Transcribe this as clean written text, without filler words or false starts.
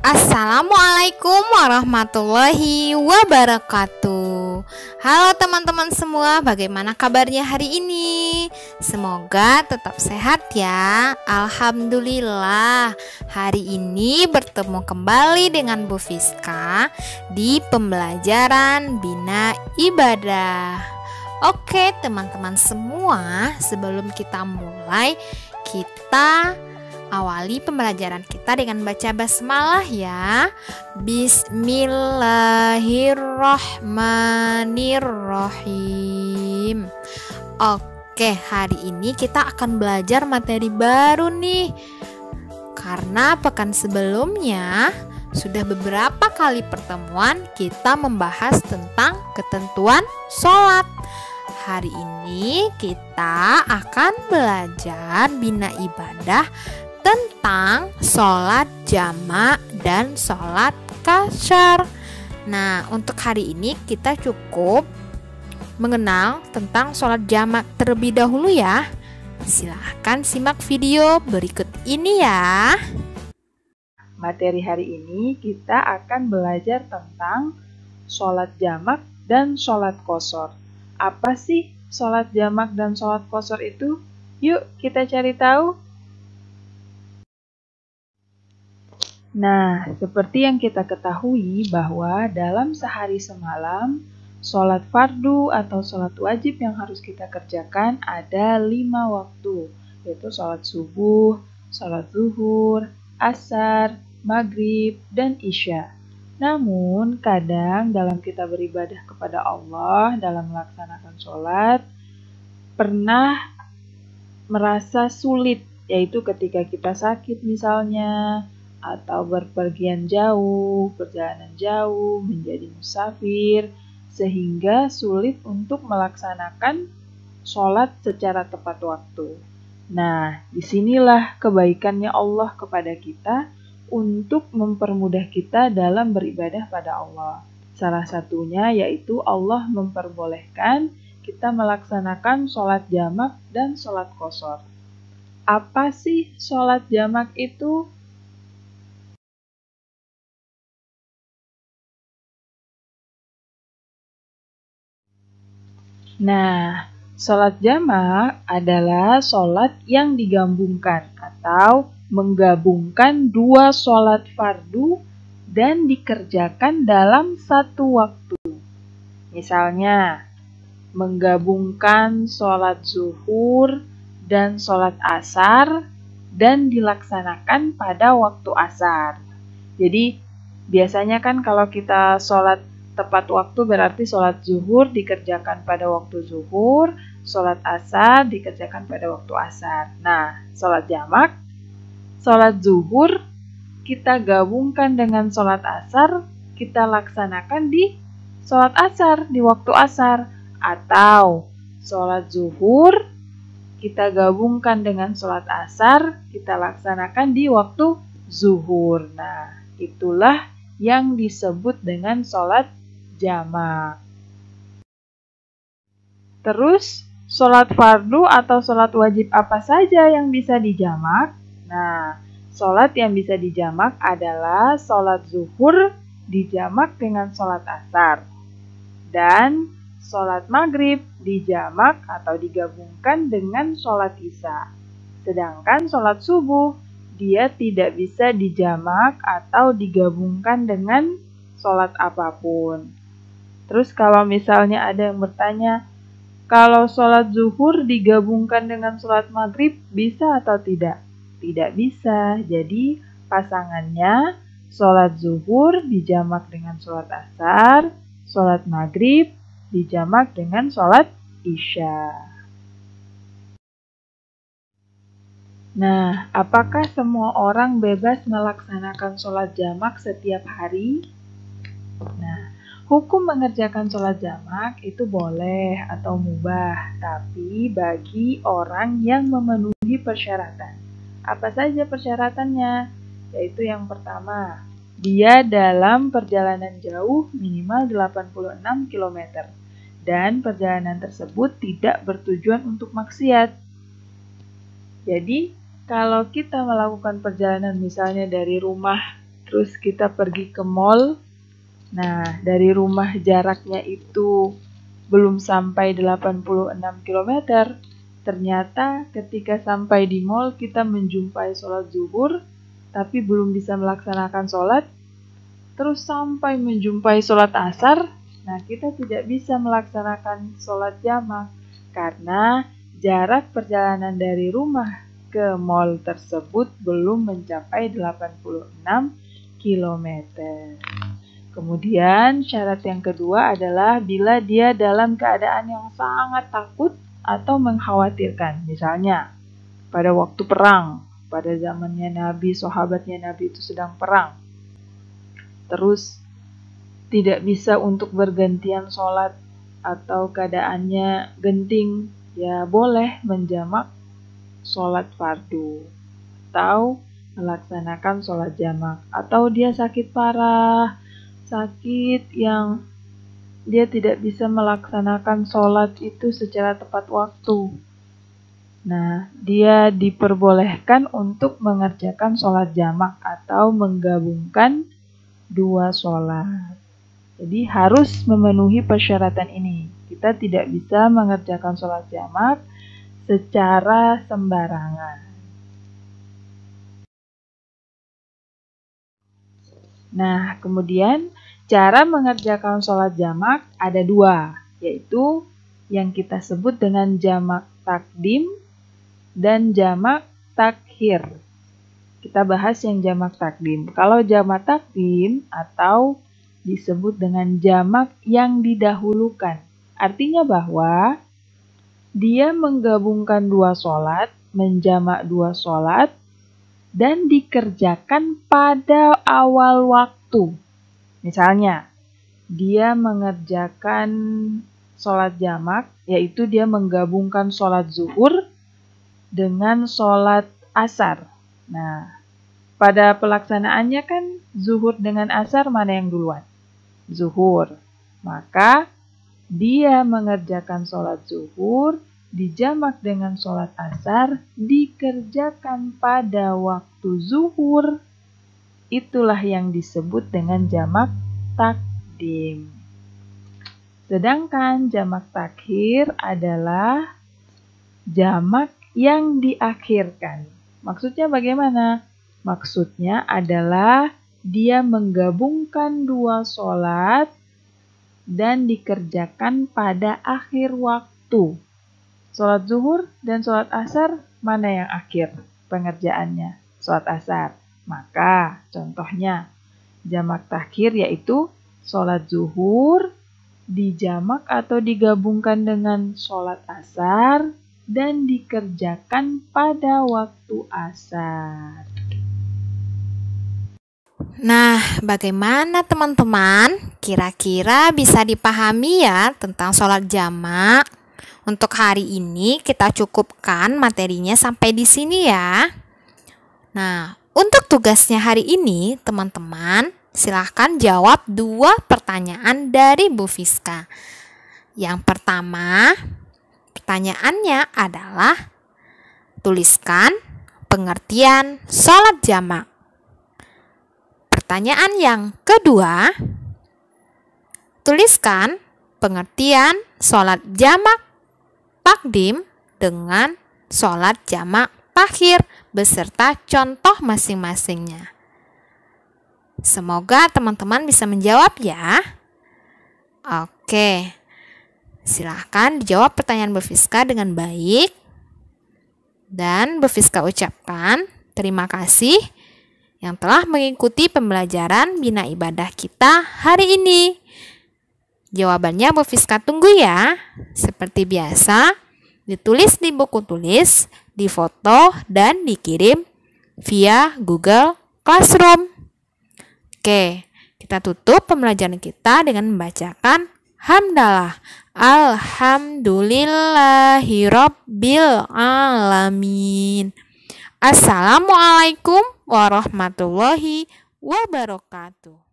Assalamualaikum warahmatullahi wabarakatuh. Halo teman-teman semua, bagaimana kabarnya hari ini? Semoga tetap sehat ya. Alhamdulillah, hari ini bertemu kembali dengan Bu Fiska di pembelajaran Bina Ibadah. Oke teman-teman semua, sebelum kita mulai, kita awali pembelajaran kita dengan baca basmalah ya. Bismillahirrahmanirrahim. Oke, hari ini kita akan belajar materi baru nih. Karena pekan sebelumnya sudah beberapa kali pertemuan kita membahas tentang ketentuan sholat. Hari ini kita akan belajar bina ibadah tentang sholat jamak dan sholat qasyar. Nah, untuk hari ini kita cukup mengenal tentang sholat jamak terlebih dahulu ya. Silahkan simak video berikut ini ya. Materi hari ini kita akan belajar tentang sholat jamak dan sholat qashar. Apa sih sholat jamak dan sholat qashar itu? Yuk kita cari tahu. Nah, seperti yang kita ketahui bahwa dalam sehari semalam, sholat fardu atau sholat wajib yang harus kita kerjakan ada 5 waktu, yaitu sholat subuh, sholat zuhur, asar, maghrib, dan isya. Namun, kadang dalam kita beribadah kepada Allah, dalam melaksanakan sholat, pernah merasa sulit, yaitu ketika kita sakit misalnya, atau berpergian jauh, perjalanan jauh, menjadi musafir, sehingga sulit untuk melaksanakan sholat secara tepat waktu. Nah, disinilah kebaikannya Allah kepada kita untuk mempermudah kita dalam beribadah pada Allah. Salah satunya yaitu Allah memperbolehkan kita melaksanakan sholat jamak dan sholat qashar. Apa sih sholat jamak itu? Nah, sholat jamak adalah sholat yang digabungkan atau menggabungkan 2 sholat fardu dan dikerjakan dalam satu waktu. Misalnya, menggabungkan sholat zuhur dan sholat asar dan dilaksanakan pada waktu asar. Jadi, biasanya kan kalau kita sholat tepat waktu berarti sholat zuhur dikerjakan pada waktu zuhur, sholat asar dikerjakan pada waktu asar. Nah, sholat jamak, sholat zuhur kita gabungkan dengan sholat asar, kita laksanakan di sholat asar, di waktu asar. Atau sholat zuhur kita gabungkan dengan sholat asar, kita laksanakan di waktu zuhur. Nah, itulah yang disebut dengan sholat jamak. Terus, sholat fardu atau sholat wajib apa saja yang bisa dijamak? Nah, sholat yang bisa dijamak adalah sholat zuhur dijamak dengan sholat asar. Dan sholat maghrib dijamak atau digabungkan dengan sholat isya. Sedangkan sholat subuh, dia tidak bisa dijamak atau digabungkan dengan sholat apapun. Terus kalau misalnya ada yang bertanya, kalau sholat zuhur digabungkan dengan sholat maghrib bisa atau tidak? Tidak bisa. Jadi pasangannya sholat zuhur dijamak dengan sholat asar, sholat maghrib dijamak dengan sholat isya. Nah, apakah semua orang bebas melaksanakan sholat jamak setiap hari? Nah, hukum mengerjakan sholat jamak itu boleh atau mubah, tapi bagi orang yang memenuhi persyaratan. Apa saja persyaratannya? Yaitu yang pertama, dia dalam perjalanan jauh minimal 86 km dan perjalanan tersebut tidak bertujuan untuk maksiat. Jadi, kalau kita melakukan perjalanan misalnya dari rumah terus kita pergi ke mall. Nah, dari rumah jaraknya itu belum sampai 86 km. Ternyata ketika sampai di mall kita menjumpai sholat zuhur, tapi belum bisa melaksanakan sholat. Terus sampai menjumpai sholat asar, nah kita tidak bisa melaksanakan sholat jamak karena jarak perjalanan dari rumah ke mall tersebut belum mencapai 86 km. Kemudian syarat yang kedua adalah bila dia dalam keadaan yang sangat takut atau mengkhawatirkan. Misalnya pada waktu perang, pada zamannya Nabi, sahabatnya Nabi itu sedang perang. Terus tidak bisa untuk bergantian sholat atau keadaannya genting, ya boleh menjamak sholat fardu atau melaksanakan sholat jamak. Atau dia sakit parah, sakit yang dia tidak bisa melaksanakan sholat itu secara tepat waktu. Nah, dia diperbolehkan untuk mengerjakan sholat jamak atau menggabungkan dua sholat. Jadi harus memenuhi persyaratan ini. Kita tidak bisa mengerjakan sholat jamak secara sembarangan. Nah, kemudian cara mengerjakan sholat jamak ada dua, yaitu yang kita sebut dengan jamak takdim dan jamak takhir. Kita bahas yang jamak takdim. Kalau jamak takdim atau disebut dengan jamak yang didahulukan, artinya bahwa dia menggabungkan dua sholat, menjamak dua sholat, dan dikerjakan pada awal waktu. Misalnya, dia mengerjakan sholat jamak, yaitu dia menggabungkan sholat zuhur dengan sholat asar. Nah, pada pelaksanaannya kan zuhur dengan asar mana yang duluan? Zuhur. Maka dia mengerjakan sholat zuhur, dijamak dengan sholat asar, dikerjakan pada waktu zuhur. Itulah yang disebut dengan jamak takdim. Sedangkan jamak takhir adalah jamak yang diakhirkan. Maksudnya bagaimana? Maksudnya adalah dia menggabungkan dua sholat dan dikerjakan pada akhir waktu. Sholat zuhur dan sholat asar, mana yang akhir pengerjaannya? Sholat asar. Maka contohnya jamak takhir yaitu sholat zuhur dijamak atau digabungkan dengan sholat asar dan dikerjakan pada waktu asar. Nah, bagaimana teman-teman? Kira-kira bisa dipahami ya tentang sholat jamak? Untuk hari ini kita cukupkan materinya sampai di sini ya. Nah, untuk tugasnya hari ini, teman-teman, silahkan jawab 2 pertanyaan dari Bu Fiska. Yang pertama, pertanyaannya adalah tuliskan pengertian sholat jamak. Pertanyaan yang kedua, tuliskan pengertian sholat jamak takdim dengan sholat jamak takhir beserta contoh masing-masingnya. Semoga teman-teman bisa menjawab ya. Oke, silahkan dijawab pertanyaan Bu Fiska dengan baik. Dan Bu Fiska ucapkan terima kasih yang telah mengikuti pembelajaran Bina Ibadah kita hari ini. Jawabannya Bu Fiska tunggu ya. Seperti biasa, ditulis di buku tulis, difoto, dan dikirim via Google Classroom. Oke, kita tutup pembelajaran kita dengan membacakan hamdalah. Alhamdulillahirabbil alamin. Assalamualaikum warahmatullahi wabarakatuh.